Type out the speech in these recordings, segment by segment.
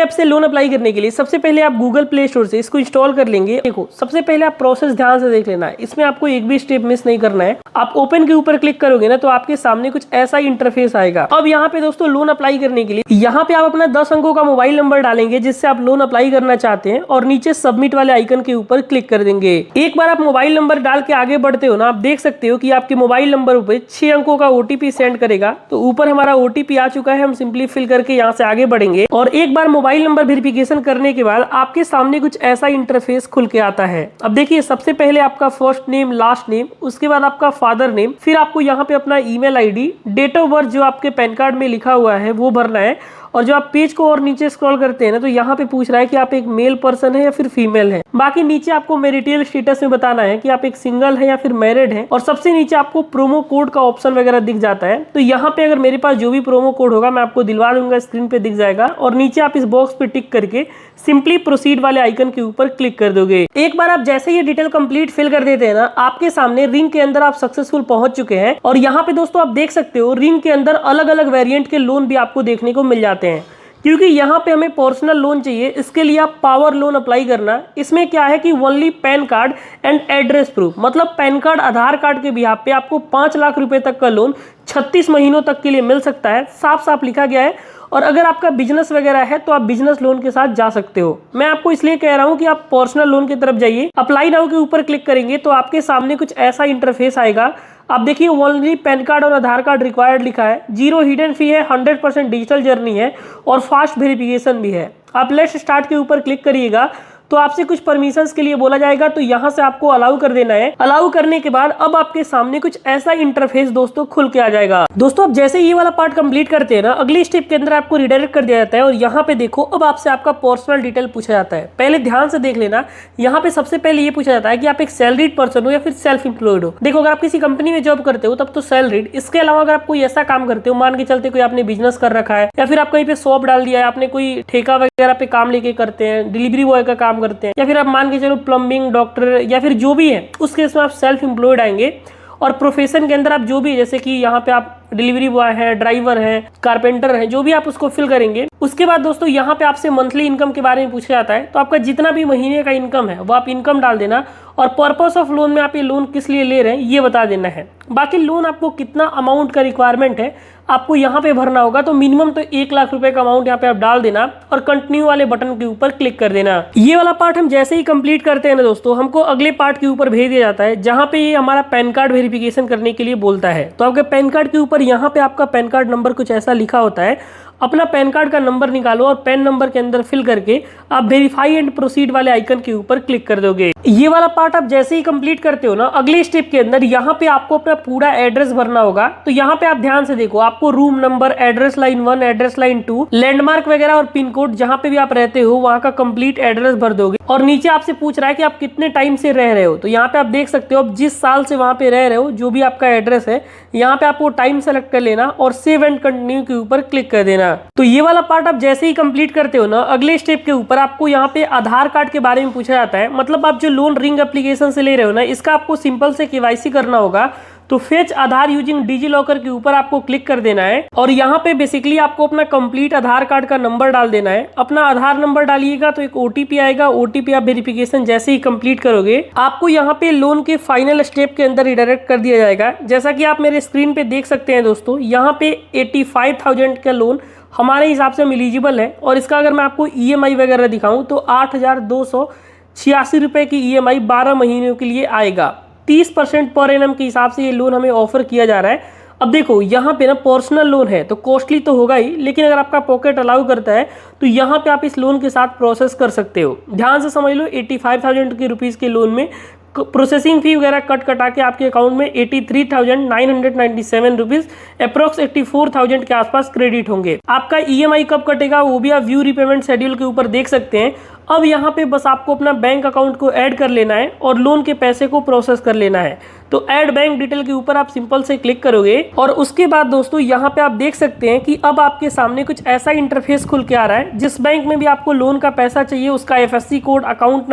App से loan apply करने के लिए सबसे पहले आप गूगल प्ले स्टोर से इसको इंस्टॉल कर लेंगे। देखो सबसे पहले आप प्रोसेस ध्यान से देख लेना है, इसमें आपको एक भी स्टेप मिस नहीं करना है। आप ओपन के ऊपर क्लिक करोगे ना तो आपके सामने कुछ ऐसा इंटरफेस आएगा। अब यहाँ पे दोस्तों लोन अप्लाई करने के लिए यहाँ पे आप अपना 10 अंकों का मोबाइल नंबर डालेंगे जिससे आप लोन अप्लाई करना चाहते हैं और नीचे सबमिट वाले आइकन के ऊपर क्लिक कर देंगे। एक बार आप मोबाइल नंबर डाल के आगे बढ़ते हो ना, आप देख सकते हो कि आपके मोबाइल नंबर ऊपर 6 अंकों का ओटीपी सेंड करेगा। तो ऊपर हमारा ओटीपी आ चुका है, हम सिंपली फिल करके यहाँ से आगे बढ़ेंगे और एक बार मोबाइल नंबर वेरिफिकेशन करने के बाद आपके सामने कुछ ऐसा इंटरफेस खुल के आता है। अब देखिए सबसे पहले आपका फर्स्ट नेम, लास्ट नेम, उसके बाद आपका फादर नेम, फिर आपको यहाँ पे अपना email ID, date of birth जो आपके पैन कार्ड में लिखा हुआ है वो भरना है। और जो आप पेज को और नीचे स्क्रॉल करते हैं ना तो यहाँ पे पूछ रहा है कि आप एक मेल पर्सन है या फिर फीमेल है। बाकी नीचे आपको मैरिटल स्टेटस में बताना है कि आप एक सिंगल है या फिर मैरिड है। और सबसे नीचे आपको प्रोमो कोड का ऑप्शन वगैरह दिख जाता है। तो यहाँ पे अगर मेरे पास जो भी प्रोमो कोड होगा मैं आपको दिलवा दूंगा, स्क्रीन पे दिख जाएगा। और नीचे आप इस बॉक्स पे टिक करके सिंपली प्रोसीड वाले आइकन के ऊपर क्लिक कर दोगे। एक बार आप जैसे ये डिटेल कंप्लीट फिल कर देते हैं ना, आपके सामने रिंग के अंदर आप सक्सेसफुल पहुंच चुके हैं। और यहाँ पे दोस्तों आप देख सकते हो रिंग के अंदर अलग अलग वेरिएंट के लोन भी आपको देखने को मिल जाते हैं। क्योंकि यहाँ पे हमें पर्सनल लोन चाहिए, इसके लिए आप पावर लोन अप्लाई करना। इसमें क्या है कि only pan card and address proof, मतलब पैन कार्ड, आधार कार्ड के बिहाफ पे आपको 5 लाख रुपए तक का लोन 36 महीनों तक के लिए मिल सकता है। साफ साफ लिखा गया है। और अगर आपका बिजनेस वगैरह है तो आप बिजनेस लोन के साथ जा सकते हो। मैं आपको इसलिए कह रहा हूँ कि आप पर्सनल लोन की तरफ जाइए। अप्लाई नाउ के ऊपर क्लिक करेंगे तो आपके सामने कुछ ऐसा इंटरफेस आएगा। आप देखिए ओनली पैन कार्ड और आधार कार्ड रिक्वायर्ड लिखा है, 0 हिडन फी है, 100% डिजिटल जर्नी है और फास्ट वेरिफिकेशन भी है। आप लेट्स स्टार्ट के ऊपर क्लिक करिएगा तो आपसे कुछ परमिशंस के लिए बोला जाएगा, तो यहाँ से आपको अलाउ कर देना है। अलाउ करने के बाद अब आपके सामने कुछ ऐसा इंटरफेस दोस्तों खुल के आ जाएगा। दोस्तों अब जैसे ये वाला पार्ट कंप्लीट करते हैं ना, अगली स्टेप के अंदर आपको रिडायरेक्ट कर दिया जाता है। और यहाँ पे देखो अब आपसे आपका पर्सनल डिटेल पूछा जाता है। पहले ध्यान से देख लेना, यहाँ पे सबसे पहले ये पूछा जाता है कि आप एक सैलरीड पर्सन हो या फिर सेल्फ एम्प्लॉयड हो। देखो अगर आप किसी कंपनी में जॉब करते हो तब तो सैलरीड। इसके अलावा अगर आप कोई ऐसा काम करते हो, मान के चलते कोई आपने बिजनेस कर रखा है या फिर आप कहीं पे शॉप डाल दिया है, आपने कोई ठेका वगैरह पे काम लेके करते हैं, डिलीवरी बॉय का काम करते हैं, या फिर आप मान के चलो प्लम्बिंग, डॉक्टर या फिर जो भी है, उस केस में आप सेल्फ एम्प्लॉयड आएंगे। और प्रोफेशन के अंदर आप जो भी, जैसे कि यहाँ पे आप डिलीवरी बॉय है, ड्राइवर है, कारपेंटर है, जो भी आप उसको फिल करेंगे। उसके बाद दोस्तों यहाँ पे आपसे मंथली इनकम के बारे में पूछा जाता है। तो आपका जितना भी महीने का इनकम है वो आप इनकम डाल देना। और पर्पस ऑफ लोन में आप ये लोन किस लिए ले रहे हैं ये बता देना है। बाकी लोन आपको कितना अमाउंट का रिक्वायरमेंट है आपको यहाँ पे भरना होगा। तो मिनिमम तो 1 लाख रुपए का अमाउंट यहाँ पे आप डाल देना और कंटिन्यू वाले बटन के ऊपर क्लिक कर देना। ये वाला पार्ट हम जैसे ही कंप्लीट करते हैं ना दोस्तों, हमको अगले पार्ट के ऊपर भेज दिया जाता है जहाँ पे ये हमारा पैन कार्ड वेरिफिकेशन करने के लिए बोलता है। तो आपके पैन कार्ड के ऊपर यहाँ पे आपका पैन कार्ड नंबर कुछ ऐसा लिखा होता है। अपना पैन कार्ड का नंबर निकालो और पैन नंबर के अंदर फिल करके आप वेरीफाई एंड प्रोसीड वाले आइकन के ऊपर क्लिक कर दोगे। ये वाला पार्ट आप जैसे ही कंप्लीट करते हो ना, अगले स्टेप के अंदर यहाँ पे आपको अपना पूरा एड्रेस भरना होगा। तो यहाँ पे आप ध्यान से देखो, आपको room number, address line 1, address line 2, landmark वगैरह और पिन कोड जहाँ पे भी आप रहते हो वहाँ का कंप्लीट एड्रेस भर दोगे। और नीचे आपसे पूछ रहा है कि आप कितने टाइम से रह रहे हो। तो यहाँ पे आप देख सकते हो, आप जिस साल से वहाँ पे रह रहे हो, जो भी आपका एड्रेस है, यहाँ पे आपको टाइम सेलेक्ट कर लेना और सेव एंड कंटिन्यू के ऊपर क्लिक कर देना। तो ये वाला पार्ट आप जैसे ही कंप्लीट करते हो ना, अगले स्टेप के ऊपर आपको यहाँ पे आधार कार्ड के बारे में पूछा जाता है। मतलब आप जो लोन रिंग एप्लीकेशन से ले रहे हो ना, इसका आपको सिंपल से केवाईसी करना होगा। तो फेच आधार यूजिंग डिजी लॉकर के ऊपर आपको क्लिक कर देना है। और यहाँ पे बेसिकली आपको अपना कंप्लीट आधार कार्ड का नंबर डाल देना है। अपना आधार नंबर डालिएगा तो एक ओटीपी आएगा। ओटीपी आप वेरिफिकेशन जैसे ही कंप्लीट करोगे आपको यहाँ पे लोन के फाइनल स्टेप के अंदर रिडायरेक्ट कर दिया जाएगा। जैसा कि आप मेरे स्क्रीन पे देख सकते हैं दोस्तों, यहाँ पे 85,000 का लोन हमारे हिसाब से हम एलिजिबल है। और इसका अगर मैं आपको ईएमआई वगैरह दिखाऊं तो 8,286 रुपए की ईएमआई 12 महीनों के लिए आएगा। 30% पर एनम के हिसाब से ये लोन हमें ऑफर किया जा रहा है। अब देखो यहाँ पे ना पर्सनल लोन है तो कॉस्टली तो होगा ही, लेकिन अगर आपका पॉकेट अलाउ करता है तो यहाँ पे आप इस लोन के साथ प्रोसेस कर सकते हो। ध्यान से समझ लो, 85,000 के रुपीज़ के लोन में प्रोसेसिंग फी वगैरह कटा के आपके अकाउंट में 83,997 रुपीज़ अप्रोक्स 84,000 के आसपास क्रेडिट होंगे। आपका ईएमआई कब कटेगा वो भी आप व्यू रीपेमेंट शेड्यूल के ऊपर देख सकते हैं। अब यहाँ पे बस आपको अपना बैंक अकाउंट को ऐड कर लेना है और लोन के पैसे को प्रोसेस कर लेना है। तो ऐड बैंक डिटेल के ऊपर आप सिंपल से क्लिक करोगे और उसके बाद दोस्तों यहाँ पे आप देख सकते हैं कि अब आपके सामने कुछ ऐसा इंटरफेस खुल के आ रहा है। जिस बैंक में भी आपको लोन का पैसा चाहिए उसका एफएससी कोड, अकाउंट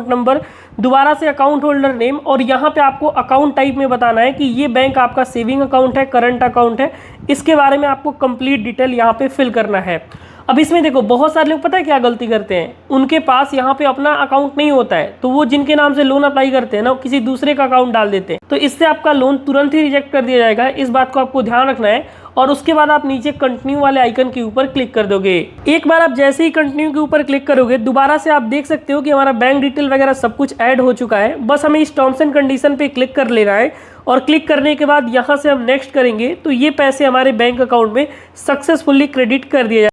नंबर, दोबारा से अकाउंट होल्डर नेम, और यहाँ पे आपको अकाउंट टाइप में बताना है कि ये बैंक आपका सेविंग अकाउंट है, करंट अकाउंट है। इसके बारे में आपको कंप्लीट डिटेल यहाँ पे फिल करना है। अब इसमें देखो बहुत सारे लोग पता है क्या गलती करते हैं, उनके पास यहाँ पे अपना अकाउंट नहीं होता है, तो वो जिनके नाम से लोन अप्लाई करते हैं ना, किसी दूसरे का अकाउंट डाल देते हैं, तो इससे आपका लोन तुरंत ही रिजेक्ट कर दिया जाएगा। इस बात को आपको ध्यान रखना है। और उसके बाद आप नीचे कंटिन्यू वाले आइकन के ऊपर क्लिक कर दोगे। एक बार आप जैसे ही कंटिन्यू के ऊपर क्लिक करोगे, दोबारा से आप देख सकते हो कि हमारा बैंक डिटेल वगैरह सब कुछ ऐड हो चुका है। बस हमें इस टर्म्स एंड कंडीशन पे क्लिक कर लेना है और क्लिक करने के बाद यहाँ से हम नेक्स्ट करेंगे तो ये पैसे हमारे बैंक अकाउंट में सक्सेसफुली क्रेडिट कर दिए